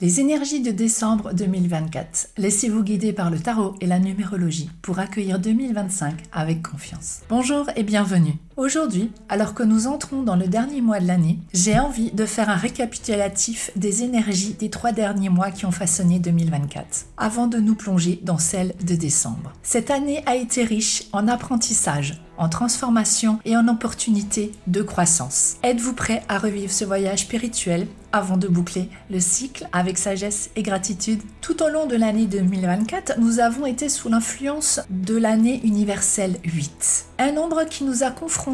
Les énergies de décembre 2024. Laissez-vous guider par le tarot et la numérologie pour accueillir 2025 avec confiance. Bonjour et bienvenue. Aujourd'hui, alors que nous entrons dans le dernier mois de l'année, j'ai envie de faire un récapitulatif des énergies des 3 derniers mois qui ont façonné 2024, avant de nous plonger dans celle de décembre. Cette année a été riche en apprentissage, en transformation et en opportunités de croissance. Êtes-vous prêt à revivre ce voyage spirituel avant de boucler le cycle avec sagesse et gratitude? Tout au long de l'année 2024, nous avons été sous l'influence de l'année universelle 8, un nombre qui nous a confrontés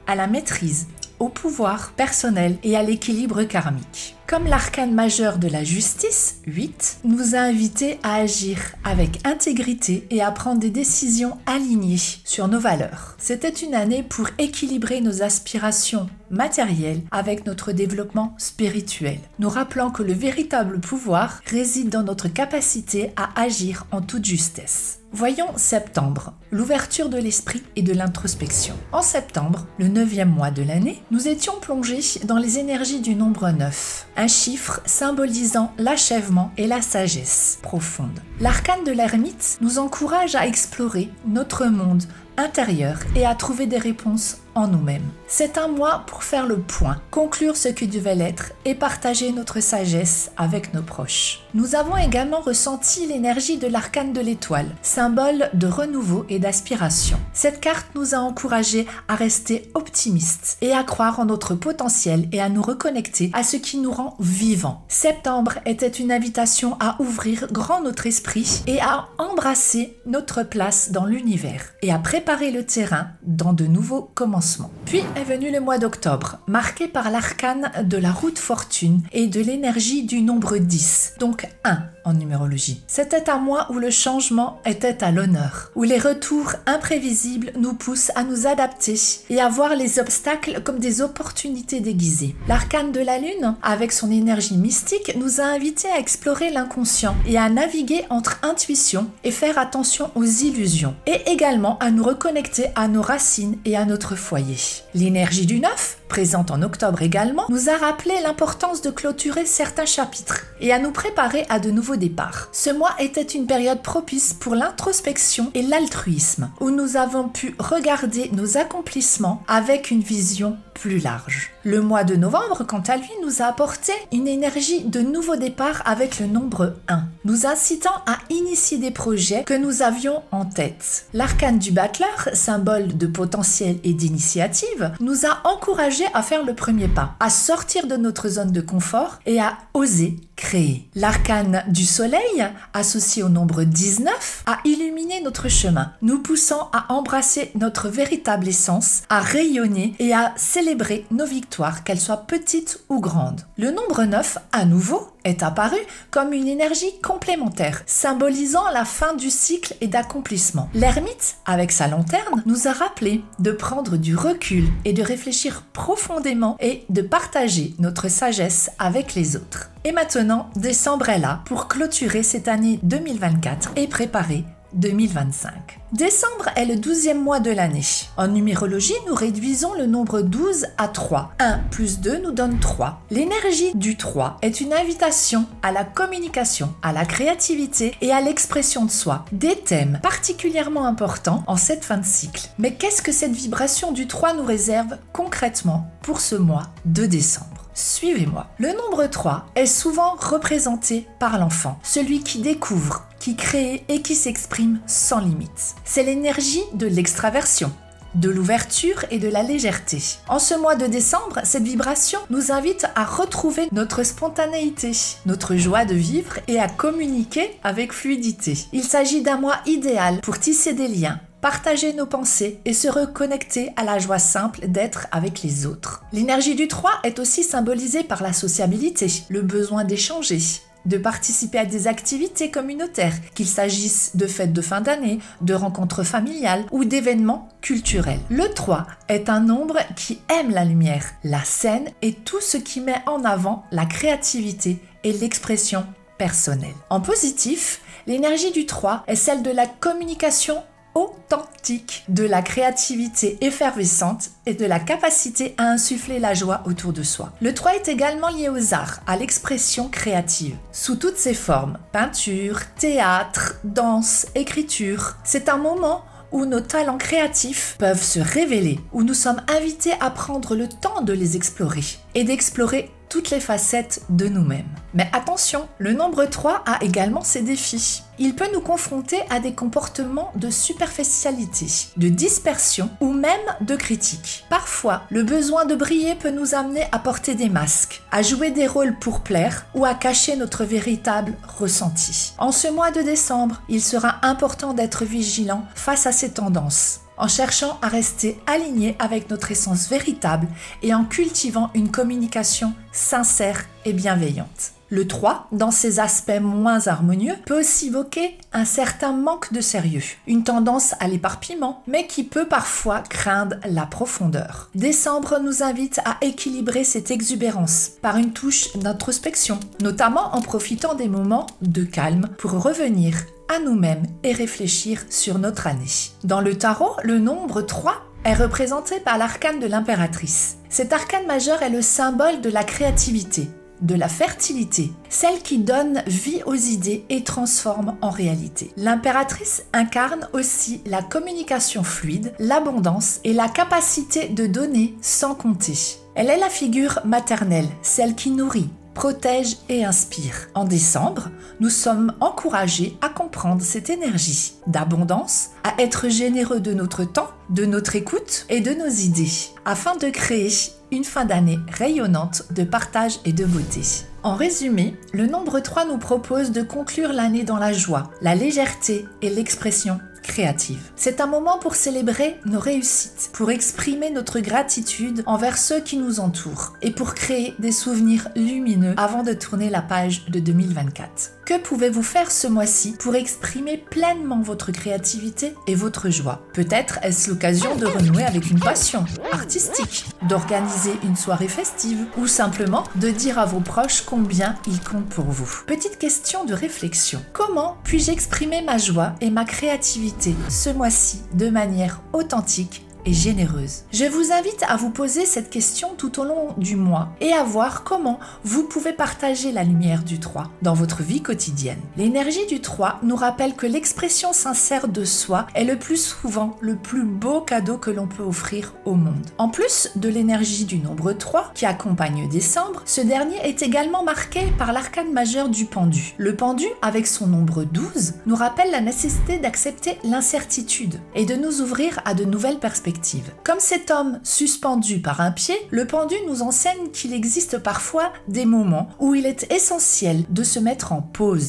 à la maîtrise, au pouvoir personnel et à l'équilibre karmique. Comme l'arcane majeur de la justice, 8, nous a invités à agir avec intégrité et à prendre des décisions alignées sur nos valeurs. C'était une année pour équilibrer nos aspirations matérielles avec notre développement spirituel, nous rappelant que le véritable pouvoir réside dans notre capacité à agir en toute justesse. Voyons septembre, l'ouverture de l'esprit et de l'introspection. En septembre, le 9e mois de l'année, nous étions plongés dans les énergies du nombre 9, un chiffre symbolisant l'achèvement et la sagesse profonde. L'arcane de l'ermite nous encourage à explorer notre monde intérieur et à trouver des réponses en nous-mêmes. C'est un mois pour faire le point, conclure ce qui devait l'être et partager notre sagesse avec nos proches. Nous avons également ressenti l'énergie de l'arcane de l'étoile, symbole de renouveau et d'aspiration. Cette carte nous a encouragés à rester optimistes et à croire en notre potentiel et à nous reconnecter à ce qui nous rend vivants. Septembre était une invitation à ouvrir grand notre esprit et à embrasser notre place dans l'univers et à préparer le terrain dans de nouveaux commencements. Puis est venu le mois d'octobre, marqué par l'arcane de la roue de fortune et de l'énergie du nombre 10, donc 1 en numérologie. C'était un mois où le changement était à l'honneur, où les retours imprévisibles nous poussent à nous adapter et à voir les obstacles comme des opportunités déguisées. L'arcane de la lune, avec son énergie mystique, nous a invités à explorer l'inconscient et à naviguer entre intuition et faire attention aux illusions, et également à nous reconnecter à nos racines et à notre foyer. L'énergie du 9, présente en octobre également, nous a rappelé l'importance de clôturer certains chapitres et à nous préparer à de nouveaux départs. Ce mois était une période propice pour l'introspection et l'altruisme, où nous avons pu regarder nos accomplissements avec une vision plus large. Le mois de novembre, quant à lui, nous a apporté une énergie de nouveau départ avec le nombre 1, nous incitant à initier des projets que nous avions en tête. L'arcane du battleur, symbole de potentiel et d'initiative, nous a encouragés à faire le premier pas, à sortir de notre zone de confort et à oser créer. L'arcane du soleil, associé au nombre 19, a illuminé notre chemin, nous poussant à embrasser notre véritable essence, à rayonner et à célébrer nos victoires, qu'elles soient petites ou grandes. Le nombre 9, à nouveau, est apparu comme une énergie complémentaire, symbolisant la fin du cycle et d'accomplissement. L'ermite, avec sa lanterne, nous a rappelé de prendre du recul et de réfléchir profondément et de partager notre sagesse avec les autres. Et maintenant, décembre est là pour clôturer cette année 2024 et préparer 2025. Décembre est le 12e mois de l'année. En numérologie, nous réduisons le nombre 12 à 3. 1 plus 2 nous donne 3. L'énergie du 3 est une invitation à la communication, à la créativité et à l'expression de soi. Des thèmes particulièrement importants en cette fin de cycle. Mais qu'est-ce que cette vibration du 3 nous réserve concrètement pour ce mois de décembre? Suivez-moi. Le nombre 3 est souvent représenté par l'enfant, celui qui découvre, qui crée et qui s'exprime sans limite. C'est l'énergie de l'extraversion, de l'ouverture et de la légèreté. En ce mois de décembre, cette vibration nous invite à retrouver notre spontanéité, notre joie de vivre et à communiquer avec fluidité. Il s'agit d'un mois idéal pour tisser des liens, partager nos pensées et se reconnecter à la joie simple d'être avec les autres. L'énergie du 3 est aussi symbolisée par la sociabilité, le besoin d'échanger, de participer à des activités communautaires, qu'il s'agisse de fêtes de fin d'année, de rencontres familiales ou d'événements culturels. Le 3 est un nombre qui aime la lumière, la scène et tout ce qui met en avant la créativité et l'expression personnelle. En positif, l'énergie du 3 est celle de la communication authentique, de la créativité effervescente et de la capacité à insuffler la joie autour de soi. Le 3 est également lié aux arts, à l'expression créative, sous toutes ses formes, peinture, théâtre, danse, écriture. C'est un moment où nos talents créatifs peuvent se révéler, où nous sommes invités à prendre le temps de les explorer et d'explorer toutes les facettes de nous-mêmes. Mais attention, le nombre 3 a également ses défis. Il peut nous confronter à des comportements de superficialité, de dispersion ou même de critique. Parfois, le besoin de briller peut nous amener à porter des masques, à jouer des rôles pour plaire ou à cacher notre véritable ressenti. En ce mois de décembre, il sera important d'être vigilant face à ces tendances, en cherchant à rester aligné avec notre essence véritable et en cultivant une communication sincère et bienveillante. Le 3, dans ses aspects moins harmonieux, peut aussi évoquer un certain manque de sérieux, une tendance à l'éparpillement, mais qui peut parfois craindre la profondeur. Décembre nous invite à équilibrer cette exubérance par une touche d'introspection, notamment en profitant des moments de calme pour revenir à nous-mêmes et réfléchir sur notre année. Dans le tarot, le nombre 3 est représenté par l'arcane de l'impératrice. Cet arcane majeur est le symbole de la créativité, de la fertilité, celle qui donne vie aux idées et transforme en réalité. L'impératrice incarne aussi la communication fluide, l'abondance et la capacité de donner sans compter. Elle est la figure maternelle, celle qui nourrit, protège et inspire. En décembre, nous sommes encouragés à comprendre cette énergie d'abondance, à être généreux de notre temps, de notre écoute et de nos idées, afin de créer une fin d'année rayonnante de partage et de beauté. En résumé, le nombre 3 nous propose de conclure l'année dans la joie, la légèreté et l'expression créative. C'est un moment pour célébrer nos réussites, pour exprimer notre gratitude envers ceux qui nous entourent et pour créer des souvenirs lumineux avant de tourner la page de 2024. Que pouvez-vous faire ce mois-ci pour exprimer pleinement votre créativité et votre joie? Peut-être est-ce l'occasion de renouer avec une passion artistique, d'organiser une soirée festive ou simplement de dire à vos proches combien ils comptent pour vous. Petite question de réflexion. Comment puis-je exprimer ma joie et ma créativité ce mois-ci de manière authentique et généreuse? Je vous invite à vous poser cette question tout au long du mois et à voir comment vous pouvez partager la lumière du 3 dans votre vie quotidienne. L'énergie du 3 nous rappelle que l'expression sincère de soi est le plus souvent le plus beau cadeau que l'on peut offrir au monde. En plus de l'énergie du nombre 3 qui accompagne décembre, ce dernier est également marqué par l'arcane majeur du pendu. Le pendu, avec son nombre 12, nous rappelle la nécessité d'accepter l'incertitude et de nous ouvrir à de nouvelles perspectives. Comme cet homme suspendu par un pied, le pendu nous enseigne qu'il existe parfois des moments où il est essentiel de se mettre en pause,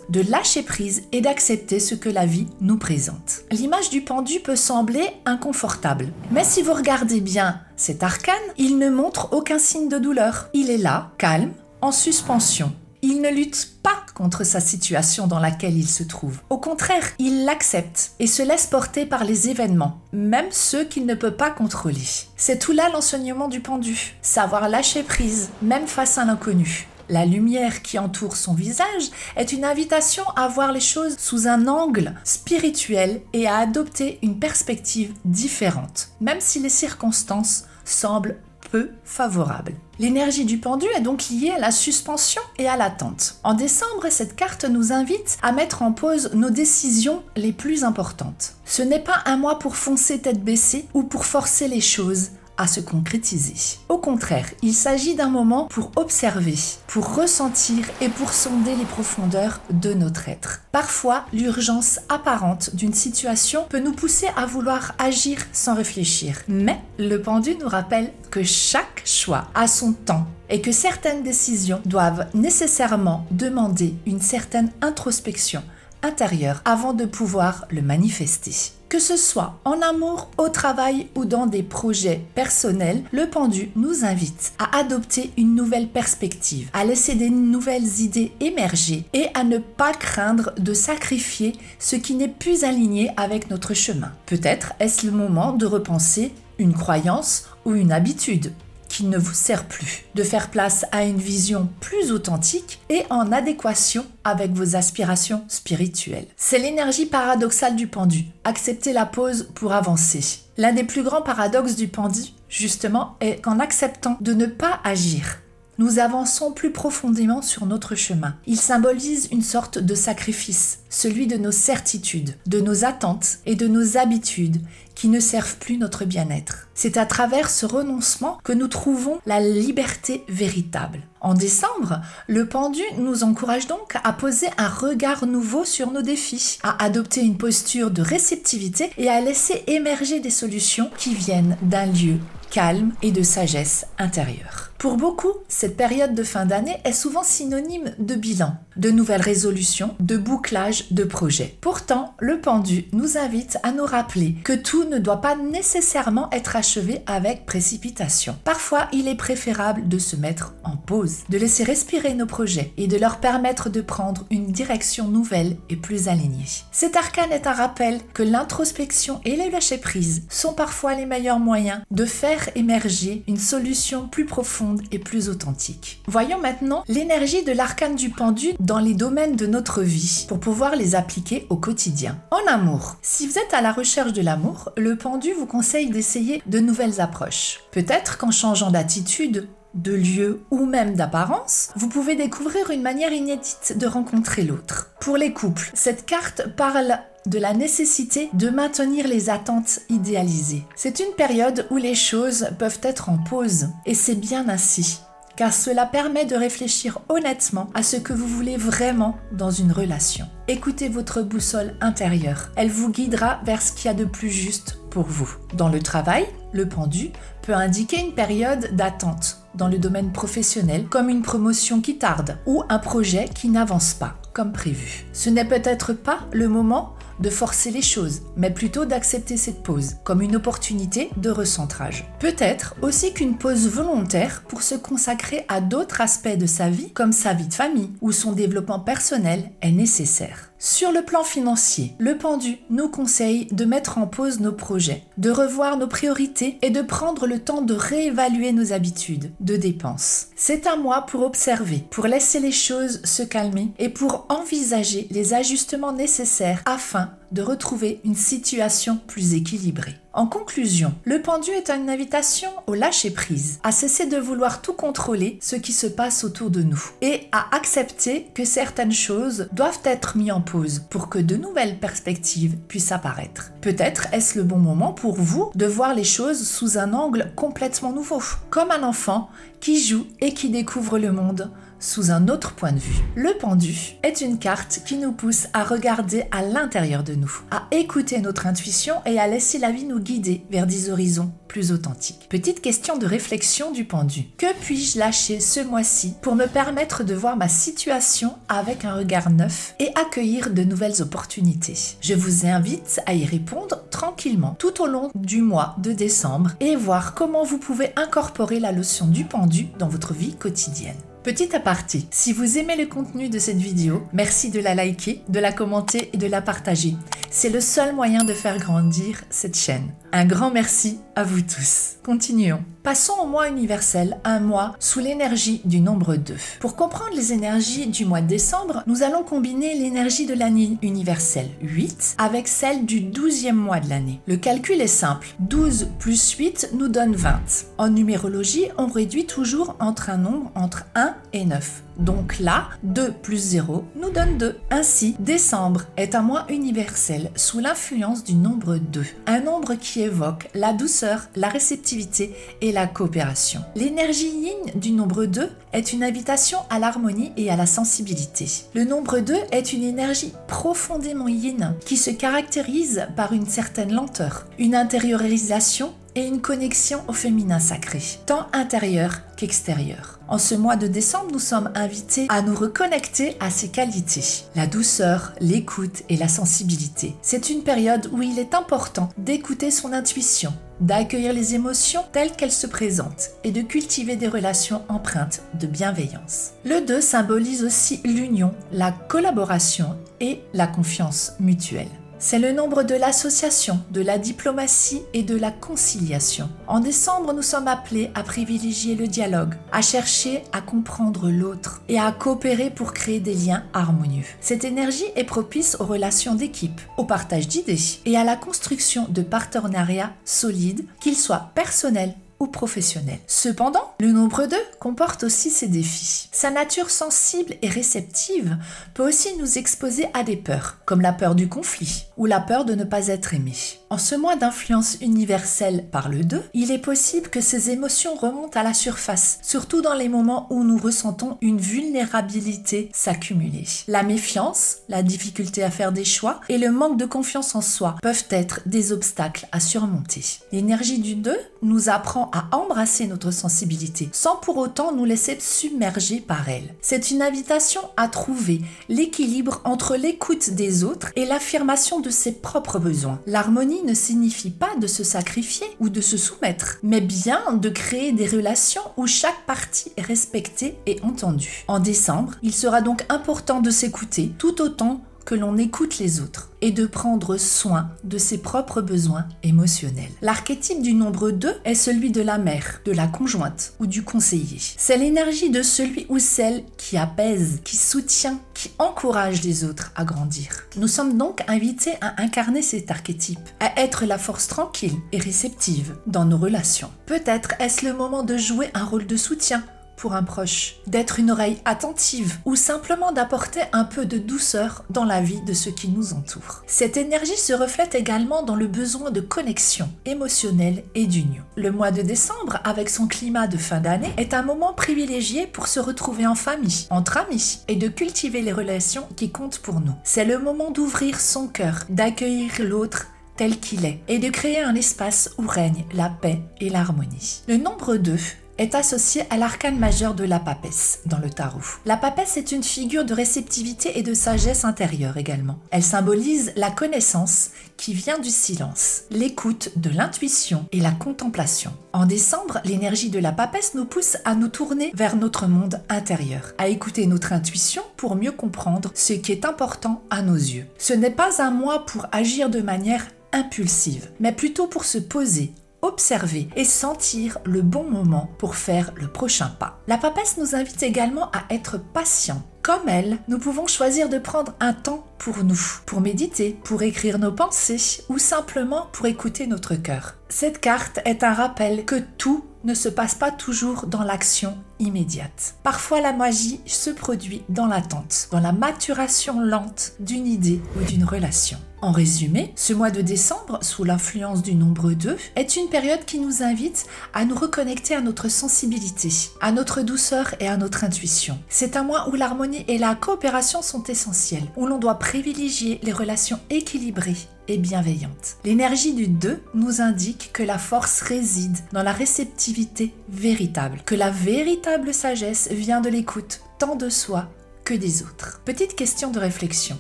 de lâcher prise et d'accepter ce que la vie nous présente. L'image du pendu peut sembler inconfortable, mais si vous regardez bien cet arcane, il ne montre aucun signe de douleur. Il est là, calme, en suspension. Il ne lutte pas contre sa situation dans laquelle il se trouve. Au contraire, il l'accepte et se laisse porter par les événements, même ceux qu'il ne peut pas contrôler. C'est tout là l'enseignement du pendu. Savoir lâcher prise, même face à l'inconnu. La lumière qui entoure son visage est une invitation à voir les choses sous un angle spirituel et à adopter une perspective différente, même si les circonstances semblent peu favorable. L'énergie du pendu est donc liée à la suspension et à l'attente. En décembre, cette carte nous invite à mettre en pause nos décisions les plus importantes. Ce n'est pas un mois pour foncer tête baissée ou pour forcer les choses à se concrétiser. Au contraire, il s'agit d'un moment pour observer, pour ressentir et pour sonder les profondeurs de notre être. Parfois, l'urgence apparente d'une situation peut nous pousser à vouloir agir sans réfléchir. Mais le pendu nous rappelle que chaque choix a son temps et que certaines décisions doivent nécessairement demander une certaine introspection intérieure avant de pouvoir le manifester. Que ce soit en amour, au travail ou dans des projets personnels, le pendu nous invite à adopter une nouvelle perspective, à laisser des nouvelles idées émerger et à ne pas craindre de sacrifier ce qui n'est plus aligné avec notre chemin. Peut-être est-ce le moment de repenser une croyance ou une habitude qui ne vous sert plus, de faire place à une vision plus authentique et en adéquation avec vos aspirations spirituelles. C'est l'énergie paradoxale du pendu. Accepter la pause pour avancer. L'un des plus grands paradoxes du pendu, justement, est qu'en acceptant de ne pas agir, nous avançons plus profondément sur notre chemin. Il symbolise une sorte de sacrifice, celui de nos certitudes, de nos attentes et de nos habitudes qui ne servent plus notre bien-être. C'est à travers ce renoncement que nous trouvons la liberté véritable. En décembre, le pendu nous encourage donc à poser un regard nouveau sur nos défis, à adopter une posture de réceptivité et à laisser émerger des solutions qui viennent d'un lieu calme et de sagesse intérieure. Pour beaucoup, cette période de fin d'année est souvent synonyme de bilan, de nouvelles résolutions, de bouclage de projets. Pourtant, le pendu nous invite à nous rappeler que tout ne doit pas nécessairement être achevé avec précipitation. Parfois, il est préférable de se mettre en pause, de laisser respirer nos projets et de leur permettre de prendre une direction nouvelle et plus alignée. Cet arcane est un rappel que l'introspection et le lâcher-prise sont parfois les meilleurs moyens de faire émerger une solution plus profonde et plus authentique. Voyons maintenant l'énergie de l'arcane du pendu dans les domaines de notre vie pour pouvoir les appliquer au quotidien. En amour, si vous êtes à la recherche de l'amour, le pendu vous conseille d'essayer de nouvelles approches. Peut-être qu'en changeant d'attitude, de lieu ou même d'apparence, vous pouvez découvrir une manière inédite de rencontrer l'autre. Pour les couples, cette carte parle de la nécessité de maintenir les attentes idéalisées. C'est une période où les choses peuvent être en pause et c'est bien ainsi, car cela permet de réfléchir honnêtement à ce que vous voulez vraiment dans une relation. Écoutez votre boussole intérieure, elle vous guidera vers ce qu'il y a de plus juste pour vous. Dans le travail, le pendu peut indiquer une période d'attente dans le domaine professionnel, comme une promotion qui tarde ou un projet qui n'avance pas comme prévu. Ce n'est peut-être pas le moment de forcer les choses, mais plutôt d'accepter cette pause comme une opportunité de recentrage. Peut-être aussi qu'une pause volontaire pour se consacrer à d'autres aspects de sa vie, comme sa vie de famille ou son développement personnel, est nécessaire. Sur le plan financier, le pendu nous conseille de mettre en pause nos projets, de revoir nos priorités et de prendre le temps de réévaluer nos habitudes de dépenses. C'est un mois pour observer, pour laisser les choses se calmer et pour envisager les ajustements nécessaires afin de retrouver une situation plus équilibrée. En conclusion, le pendu est une invitation au lâcher-prise, à cesser de vouloir tout contrôler ce qui se passe autour de nous et à accepter que certaines choses doivent être mises en pause pour que de nouvelles perspectives puissent apparaître. Peut-être est-ce le bon moment pour vous de voir les choses sous un angle complètement nouveau, comme un enfant qui joue et qui découvre le monde sous un autre point de vue. Le pendu est une carte qui nous pousse à regarder à l'intérieur de nous, à écouter notre intuition et à laisser la vie nous guider vers des horizons plus authentiques. Petite question de réflexion du pendu. Que puis-je lâcher ce mois-ci pour me permettre de voir ma situation avec un regard neuf et accueillir de nouvelles opportunités? Je vous invite à y répondre tranquillement tout au long du mois de décembre et voir comment vous pouvez incorporer la notion du pendu dans votre vie quotidienne. Petit aparté, si vous aimez le contenu de cette vidéo, merci de la liker, de la commenter et de la partager. C'est le seul moyen de faire grandir cette chaîne. Un grand merci à vous tous. Continuons. Passons au mois universel, un mois sous l'énergie du nombre 2. Pour comprendre les énergies du mois de décembre, nous allons combiner l'énergie de l'année universelle 8 avec celle du 12e mois de l'année. Le calcul est simple. 12 plus 8 nous donne 20. En numérologie, on réduit toujours entre un nombre entre 1 et 9. Donc là, 2 plus 0 nous donne 2. Ainsi, décembre est un mois universel sous l'influence du nombre 2. Un nombre qui évoque la douceur, la réceptivité et la coopération. L'énergie yin du nombre 2 est une invitation à l'harmonie et à la sensibilité. Le nombre 2 est une énergie profondément yin qui se caractérise par une certaine lenteur, une intériorisation et une connexion au féminin sacré, tant intérieur qu'extérieur. En ce mois de décembre, nous sommes invités à nous reconnecter à ces qualités, la douceur, l'écoute et la sensibilité. C'est une période où il est important d'écouter son intuition, d'accueillir les émotions telles qu'elles se présentent et de cultiver des relations empreintes de bienveillance. Le 2 symbolise aussi l'union, la collaboration et la confiance mutuelle. C'est le nombre de l'association, de la diplomatie et de la conciliation. En décembre, nous sommes appelés à privilégier le dialogue, à chercher à comprendre l'autre et à coopérer pour créer des liens harmonieux. Cette énergie est propice aux relations d'équipe, au partage d'idées et à la construction de partenariats solides, qu'ils soient personnels ou professionnel. Cependant, le nombre 2 comporte aussi ses défis. Sa nature sensible et réceptive peut aussi nous exposer à des peurs, comme la peur du conflit ou la peur de ne pas être aimé. En ce mois d'influence universelle par le 2, il est possible que ces émotions remontent à la surface, surtout dans les moments où nous ressentons une vulnérabilité s'accumuler. La méfiance, la difficulté à faire des choix et le manque de confiance en soi peuvent être des obstacles à surmonter. L'énergie du 2 nous apprend à embrasser notre sensibilité sans pour autant nous laisser submerger par elle. C'est une invitation à trouver l'équilibre entre l'écoute des autres et l'affirmation de ses propres besoins. L'harmonie ne signifie pas de se sacrifier ou de se soumettre, mais bien de créer des relations où chaque partie est respectée et entendue. En décembre, il sera donc important de s'écouter tout autant que l'on écoute les autres et de prendre soin de ses propres besoins émotionnels. L'archétype du nombre 2 est celui de la mère, de la conjointe ou du conseiller. C'est l'énergie de celui ou celle qui apaise, qui soutient, qui encourage les autres à grandir. Nous sommes donc invités à incarner cet archétype, à être la force tranquille et réceptive dans nos relations. Peut-être est-ce le moment de jouer un rôle de soutien pour un proche, d'être une oreille attentive ou simplement d'apporter un peu de douceur dans la vie de ceux qui nous entourent. Cette énergie se reflète également dans le besoin de connexion émotionnelle et d'union. Le mois de décembre, avec son climat de fin d'année, est un moment privilégié pour se retrouver en famille, entre amis et de cultiver les relations qui comptent pour nous. C'est le moment d'ouvrir son cœur, d'accueillir l'autre tel qu'il est et de créer un espace où règne la paix et l'harmonie. Le nombre 2 est associé à l'arcane majeur de la papesse dans le tarot. La papesse est une figure de réceptivité et de sagesse intérieure également. Elle symbolise la connaissance qui vient du silence, l'écoute de l'intuition et la contemplation. En décembre, l'énergie de la papesse nous pousse à nous tourner vers notre monde intérieur, à écouter notre intuition pour mieux comprendre ce qui est important à nos yeux. Ce n'est pas un mois pour agir de manière impulsive, mais plutôt pour se poser, observer et sentir le bon moment pour faire le prochain pas. La papesse nous invite également à être patients. Comme elle, nous pouvons choisir de prendre un temps pour nous, pour méditer, pour écrire nos pensées ou simplement pour écouter notre cœur. Cette carte est un rappel que tout ne se passe pas toujours dans l'action immédiate. Parfois, la magie se produit dans l'attente, dans la maturation lente d'une idée ou d'une relation. En résumé, ce mois de décembre, sous l'influence du nombre 2, est une période qui nous invite à nous reconnecter à notre sensibilité, à notre douceur et à notre intuition. C'est un mois où l'harmonie et la coopération sont essentielles, où l'on doit privilégier les relations équilibrées et bienveillantes. L'énergie du 2 nous indique que la force réside dans la réceptivité véritable, que la véritable sagesse vient de l'écoute tant de soi que des autres. Petite question de réflexion.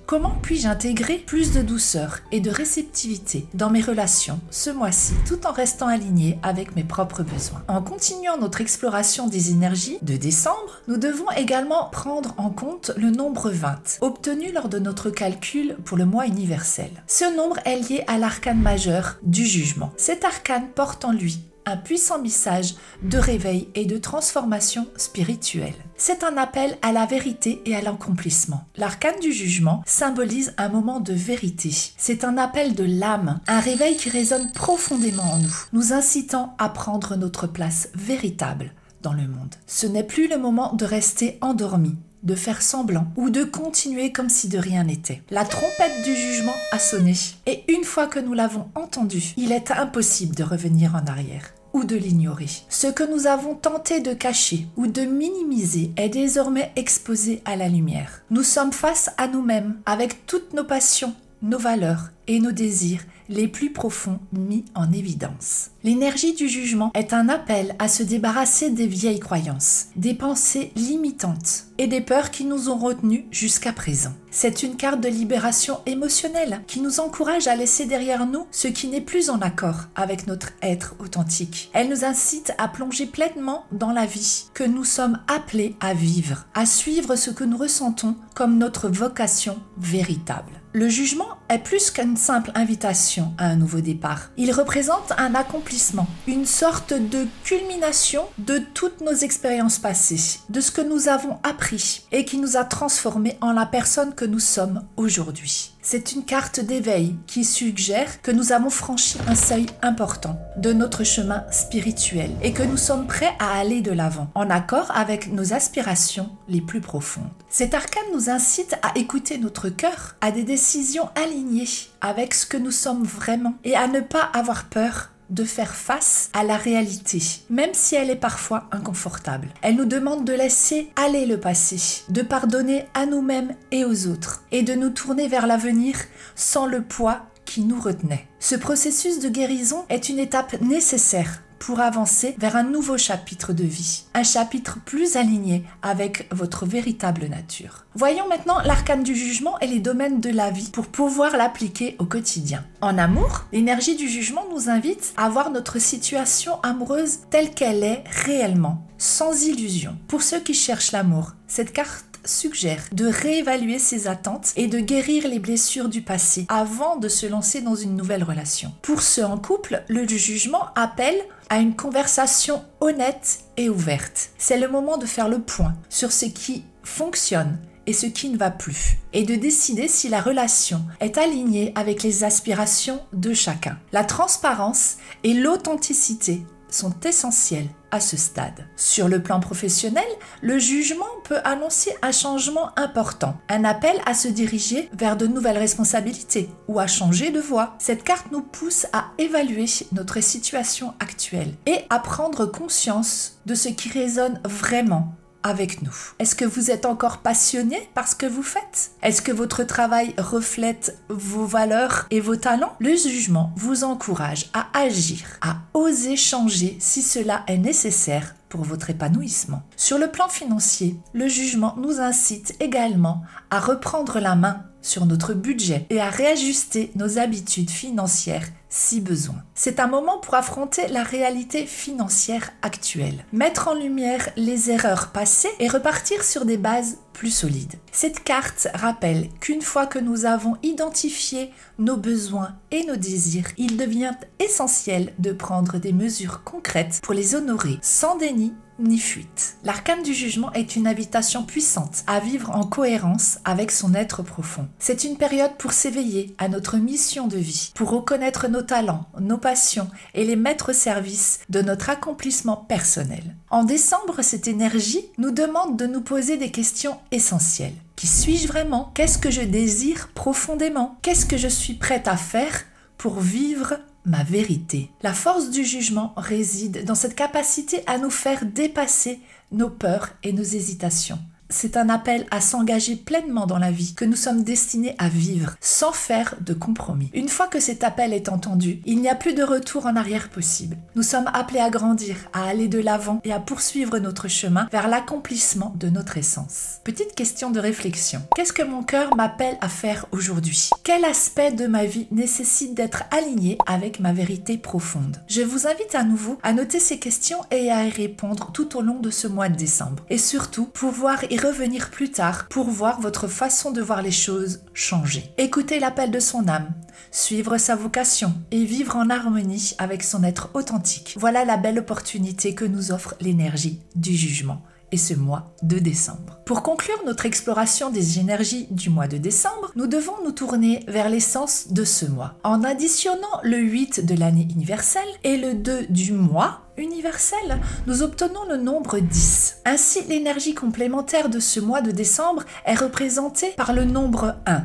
Comment puis-je intégrer plus de douceur et de réceptivité dans mes relations ce mois-ci tout en restant aligné avec mes propres besoins? En continuant notre exploration des énergies de décembre, nous devons également prendre en compte le nombre 20, obtenu lors de notre calcul pour le mois universel. Ce nombre est lié à l'arcane majeur du jugement. Cet arcane porte en lui un puissant message de réveil et de transformation spirituelle. C'est un appel à la vérité et à l'accomplissement. L'arcane du jugement symbolise un moment de vérité. C'est un appel de l'âme, un réveil qui résonne profondément en nous, nous incitant à prendre notre place véritable dans le monde. Ce n'est plus le moment de rester endormi, de faire semblant ou de continuer comme si de rien n'était. La trompette du jugement a sonné et une fois que nous l'avons entendue, il est impossible de revenir en arrière ou de l'ignorer. Ce que nous avons tenté de cacher ou de minimiser est désormais exposé à la lumière. Nous sommes face à nous-mêmes avec toutes nos passions, nos valeurs et nos désirs les plus profonds mis en évidence. L'énergie du jugement est un appel à se débarrasser des vieilles croyances, des pensées limitantes, et des peurs qui nous ont retenus jusqu'à présent. C'est une carte de libération émotionnelle qui nous encourage à laisser derrière nous ce qui n'est plus en accord avec notre être authentique. Elle nous incite à plonger pleinement dans la vie que nous sommes appelés à vivre, à suivre ce que nous ressentons comme notre vocation véritable. Le jugement est plus qu'une simple invitation à un nouveau départ. Il représente un accomplissement, une sorte de culmination de toutes nos expériences passées, de ce que nous avons appris et qui nous a transformés en la personne que nous sommes aujourd'hui. C'est une carte d'éveil qui suggère que nous avons franchi un seuil important de notre chemin spirituel et que nous sommes prêts à aller de l'avant, en accord avec nos aspirations les plus profondes. Cet arcane nous incite à écouter notre cœur, à des décisions alignées avec ce que nous sommes vraiment et à ne pas avoir peur de faire face à la réalité, même si elle est parfois inconfortable. Elle nous demande de laisser aller le passé, de pardonner à nous-mêmes et aux autres, et de nous tourner vers l'avenir sans le poids qui nous retenait. Ce processus de guérison est une étape nécessaire pour avancer vers un nouveau chapitre de vie, un chapitre plus aligné avec votre véritable nature. Voyons maintenant l'arcane du jugement et les domaines de la vie pour pouvoir l'appliquer au quotidien. En amour, l'énergie du jugement nous invite à voir notre situation amoureuse telle qu'elle est réellement, sans illusion. Pour ceux qui cherchent l'amour, cette carte suggère de réévaluer ses attentes et de guérir les blessures du passé avant de se lancer dans une nouvelle relation. Pour ceux en couple, le jugement appelle à une conversation honnête et ouverte. C'est le moment de faire le point sur ce qui fonctionne et ce qui ne va plus, et de décider si la relation est alignée avec les aspirations de chacun. La transparence et l'authenticité sont essentielles à ce stade. Sur le plan professionnel, le jugement peut annoncer un changement important, un appel à se diriger vers de nouvelles responsabilités ou à changer de voie. Cette carte nous pousse à évaluer notre situation actuelle et à prendre conscience de ce qui résonne vraiment avec nous. Est-ce que vous êtes encore passionné par ce que vous faites? Est-ce que votre travail reflète vos valeurs et vos talents? Le jugement vous encourage à agir, à oser changer si cela est nécessaire pour votre épanouissement. Sur le plan financier, le jugement nous incite également à reprendre la main sur notre budget et à réajuster nos habitudes financières si besoin. C'est un moment pour affronter la réalité financière actuelle, mettre en lumière les erreurs passées et repartir sur des bases plus solides. Cette carte rappelle qu'une fois que nous avons identifié nos besoins et nos désirs, il devient essentiel de prendre des mesures concrètes pour les honorer, sans déni ni fuite. L'arcane du jugement est une invitation puissante à vivre en cohérence avec son être profond. C'est une période pour s'éveiller à notre mission de vie, pour reconnaître nos talents, nos passions et les mettre au service de notre accomplissement personnel. En décembre, cette énergie nous demande de nous poser des questions essentielles. Qui suis-je vraiment? Qu'est-ce que je désire profondément? Qu'est-ce que je suis prête à faire pour vivre ma vérité? La force du jugement réside dans cette capacité à nous faire dépasser nos peurs et nos hésitations. C'est un appel à s'engager pleinement dans la vie que nous sommes destinés à vivre, sans faire de compromis. Une fois que cet appel est entendu, il n'y a plus de retour en arrière possible. Nous sommes appelés à grandir, à aller de l'avant et à poursuivre notre chemin vers l'accomplissement de notre essence. Petite question de réflexion. Qu'est-ce que mon cœur m'appelle à faire aujourd'hui? Quel aspect de ma vie nécessite d'être aligné avec ma vérité profonde? Je vous invite à nouveau à noter ces questions et à y répondre tout au long de ce mois de décembre. Et surtout, pouvoir y revenir plus tard pour voir votre façon de voir les choses changer. Écoutez l'appel de son âme, suivre sa vocation et vivre en harmonie avec son être authentique. Voilà la belle opportunité que nous offre l'énergie du jugement et ce mois de décembre. Pour conclure notre exploration des énergies du mois de décembre, nous devons nous tourner vers l'essence de ce mois. En additionnant le 8 de l'année universelle et le 2 du mois universel, nous obtenons le nombre 10. Ainsi, l'énergie complémentaire de ce mois de décembre est représentée par le nombre 1.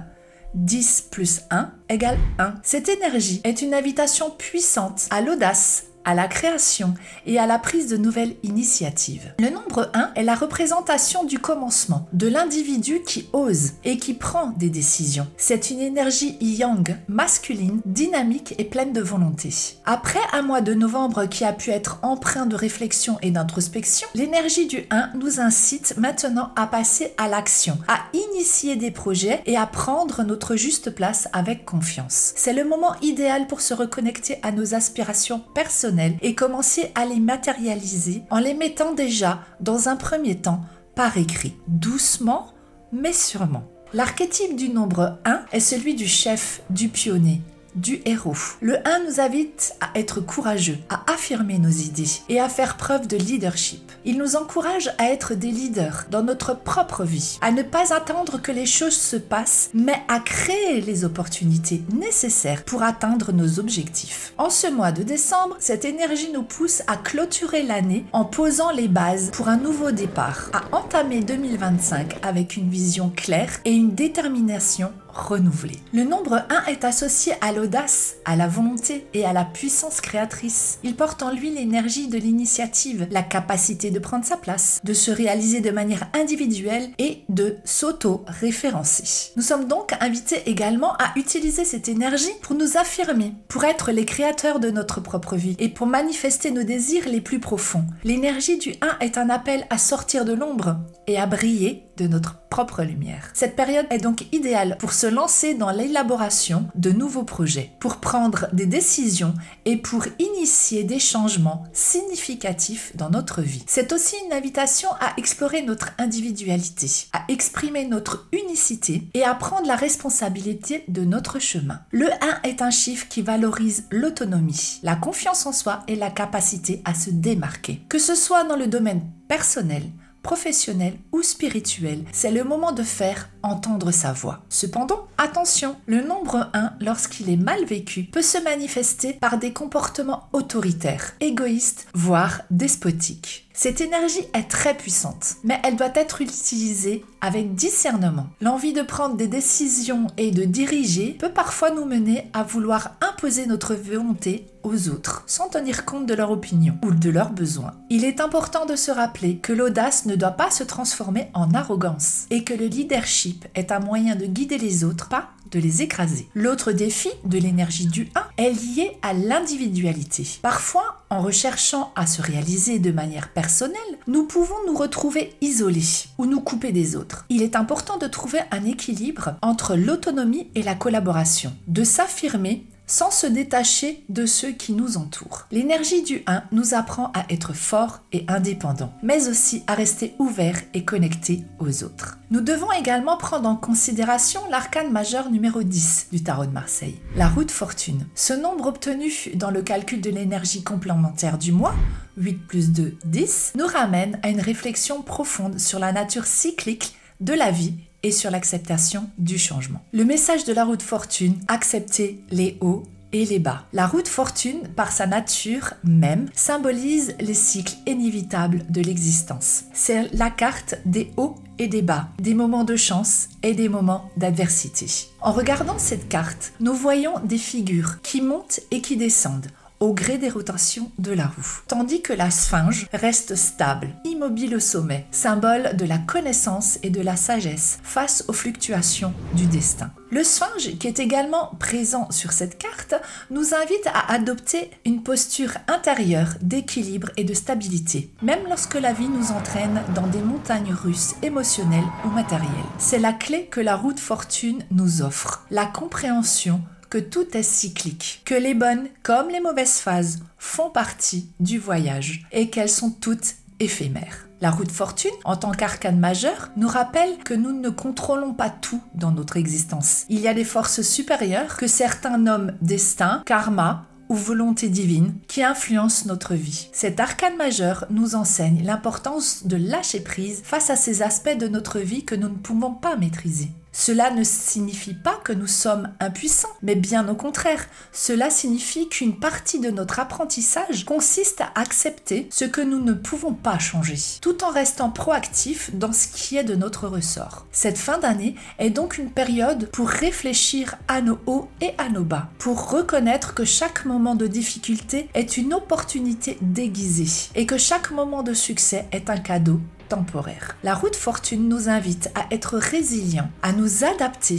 10 plus 1 égale 1. Cette énergie est une invitation puissante à l'audace, à la création et à la prise de nouvelles initiatives. Le nombre 1 est la représentation du commencement, de l'individu qui ose et qui prend des décisions. C'est une énergie yang, masculine, dynamique et pleine de volonté. Après un mois de novembre qui a pu être empreint de réflexion et d'introspection, l'énergie du 1 nous incite maintenant à passer à l'action, à initier des projets et à prendre notre juste place avec confiance. C'est le moment idéal pour se reconnecter à nos aspirations personnelles et commencer à les matérialiser en les mettant déjà, dans un premier temps, par écrit, doucement mais sûrement. L'archétype du nombre 1 est celui du chef, du pionnier, du héros. Le 1 nous invite à être courageux, à affirmer nos idées et à faire preuve de leadership. Il nous encourage à être des leaders dans notre propre vie, à ne pas attendre que les choses se passent, mais à créer les opportunités nécessaires pour atteindre nos objectifs. En ce mois de décembre, cette énergie nous pousse à clôturer l'année en posant les bases pour un nouveau départ, à entamer 2025 avec une vision claire et une détermination renouvelée. Le nombre 1 est associé à l'audace, à la volonté et à la puissance créatrice. Il porte en lui l'énergie de l'initiative, la capacité de prendre sa place, de se réaliser de manière individuelle et de s'auto-référencer. Nous sommes donc invités également à utiliser cette énergie pour nous affirmer, pour être les créateurs de notre propre vie et pour manifester nos désirs les plus profonds. L'énergie du 1 est un appel à sortir de l'ombre et à briller de notre propre lumière. Cette période est donc idéale pour se lancer dans l'élaboration de nouveaux projets, pour prendre des décisions et pour initier des changements significatifs dans notre vie. C'est aussi une invitation à explorer notre individualité, à exprimer notre unicité et à prendre la responsabilité de notre chemin. Le 1 est un chiffre qui valorise l'autonomie, la confiance en soi et la capacité à se démarquer. Que ce soit dans le domaine personnel, professionnel ou spirituel, c'est le moment de faire entendre sa voix. Cependant, attention, le nombre 1, lorsqu'il est mal vécu, peut se manifester par des comportements autoritaires, égoïstes, voire despotiques. Cette énergie est très puissante, mais elle doit être utilisée avec discernement. L'envie de prendre des décisions et de diriger peut parfois nous mener à vouloir imposer notre volonté aux autres, sans tenir compte de leur opinion ou de leurs besoins. Il est important de se rappeler que l'audace ne doit pas se transformer en arrogance et que le leadership est un moyen de guider les autres, pas de les écraser. L'autre défi de l'énergie du 1 est lié à l'individualité. Parfois, en recherchant à se réaliser de manière personnelle, nous pouvons nous retrouver isolés ou nous couper des autres. Il est important de trouver un équilibre entre l'autonomie et la collaboration, de s'affirmer sans se détacher de ceux qui nous entourent. L'énergie du 1 nous apprend à être fort et indépendant, mais aussi à rester ouvert et connecté aux autres. Nous devons également prendre en considération l'arcane majeur numéro 10 du tarot de Marseille, la roue de fortune. Ce nombre obtenu dans le calcul de l'énergie complémentaire du mois, 8 plus 2, 10, nous ramène à une réflexion profonde sur la nature cyclique de la vie et sur l'acceptation du changement. Le message de la roue de fortune, accepter les hauts et les bas. La roue de fortune, par sa nature même, symbolise les cycles inévitables de l'existence. C'est la carte des hauts et des bas, des moments de chance et des moments d'adversité. En regardant cette carte, nous voyons des figures qui montent et qui descendent au gré des rotations de la roue. Tandis que la sphinge reste stable, immobile au sommet, symbole de la connaissance et de la sagesse face aux fluctuations du destin. Le sphinge, qui est également présent sur cette carte, nous invite à adopter une posture intérieure d'équilibre et de stabilité, même lorsque la vie nous entraîne dans des montagnes russes émotionnelles ou matérielles. C'est la clé que la roue de fortune nous offre, la compréhension que tout est cyclique, que les bonnes comme les mauvaises phases font partie du voyage et qu'elles sont toutes éphémères. La roue de fortune, en tant qu'arcane majeur, nous rappelle que nous ne contrôlons pas tout dans notre existence. Il y a des forces supérieures que certains nomment destin, karma ou volonté divine qui influencent notre vie. Cet arcane majeur nous enseigne l'importance de lâcher prise face à ces aspects de notre vie que nous ne pouvons pas maîtriser. Cela ne signifie pas que nous sommes impuissants, mais bien au contraire, cela signifie qu'une partie de notre apprentissage consiste à accepter ce que nous ne pouvons pas changer, tout en restant proactifs dans ce qui est de notre ressort. Cette fin d'année est donc une période pour réfléchir à nos hauts et à nos bas, pour reconnaître que chaque moment de difficulté est une opportunité déguisée et que chaque moment de succès est un cadeau temporaire. La roue de fortune nous invite à être résilients, à nous adapter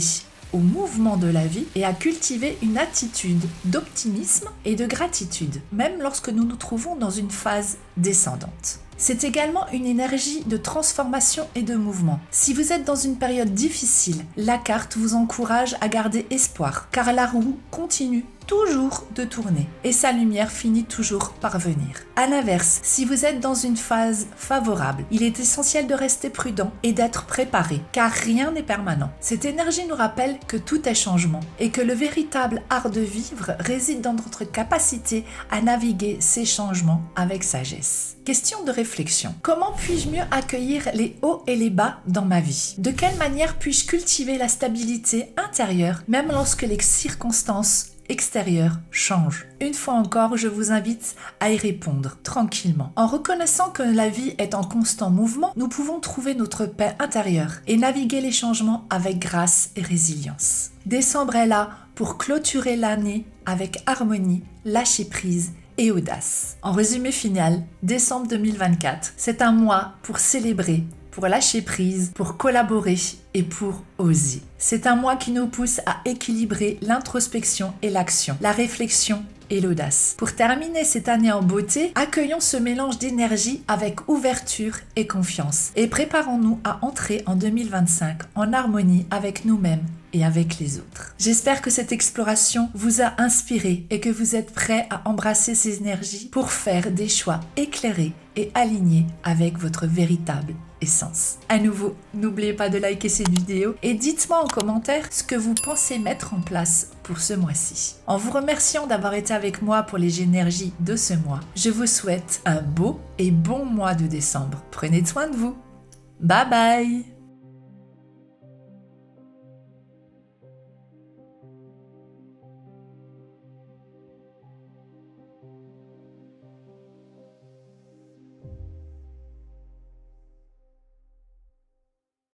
au mouvement de la vie et à cultiver une attitude d'optimisme et de gratitude, même lorsque nous nous trouvons dans une phase descendante. C'est également une énergie de transformation et de mouvement. Si vous êtes dans une période difficile, la carte vous encourage à garder espoir, car la roue continue toujours de tourner et sa lumière finit toujours par venir. À l'inverse, si vous êtes dans une phase favorable, il est essentiel de rester prudent et d'être préparé, car rien n'est permanent. Cette énergie nous rappelle que tout est changement et que le véritable art de vivre réside dans notre capacité à naviguer ces changements avec sagesse. Question de réflexion. Comment puis-je mieux accueillir les hauts et les bas dans ma vie? De quelle manière puis-je cultiver la stabilité intérieure même lorsque les circonstances extérieures changent? Une fois encore, je vous invite à y répondre tranquillement. En reconnaissant que la vie est en constant mouvement, nous pouvons trouver notre paix intérieure et naviguer les changements avec grâce et résilience. Décembre est là pour clôturer l'année avec harmonie, lâcher prise et audace. En résumé final, décembre 2024, c'est un mois pour célébrer, pour lâcher prise, pour collaborer et pour oser. C'est un mois qui nous pousse à équilibrer l'introspection et l'action, la réflexion et l'audace. Pour terminer cette année en beauté, accueillons ce mélange d'énergie avec ouverture et confiance et préparons-nous à entrer en 2025 en harmonie avec nous-mêmes et avec les autres. J'espère que cette exploration vous a inspiré et que vous êtes prêts à embrasser ces énergies pour faire des choix éclairés et alignés avec votre véritable essence. À nouveau, n'oubliez pas de liker cette vidéo et dites-moi en commentaire ce que vous pensez mettre en place pour ce mois-ci. En vous remerciant d'avoir été avec moi pour les énergies de ce mois, je vous souhaite un beau et bon mois de décembre. Prenez soin de vous. Bye bye!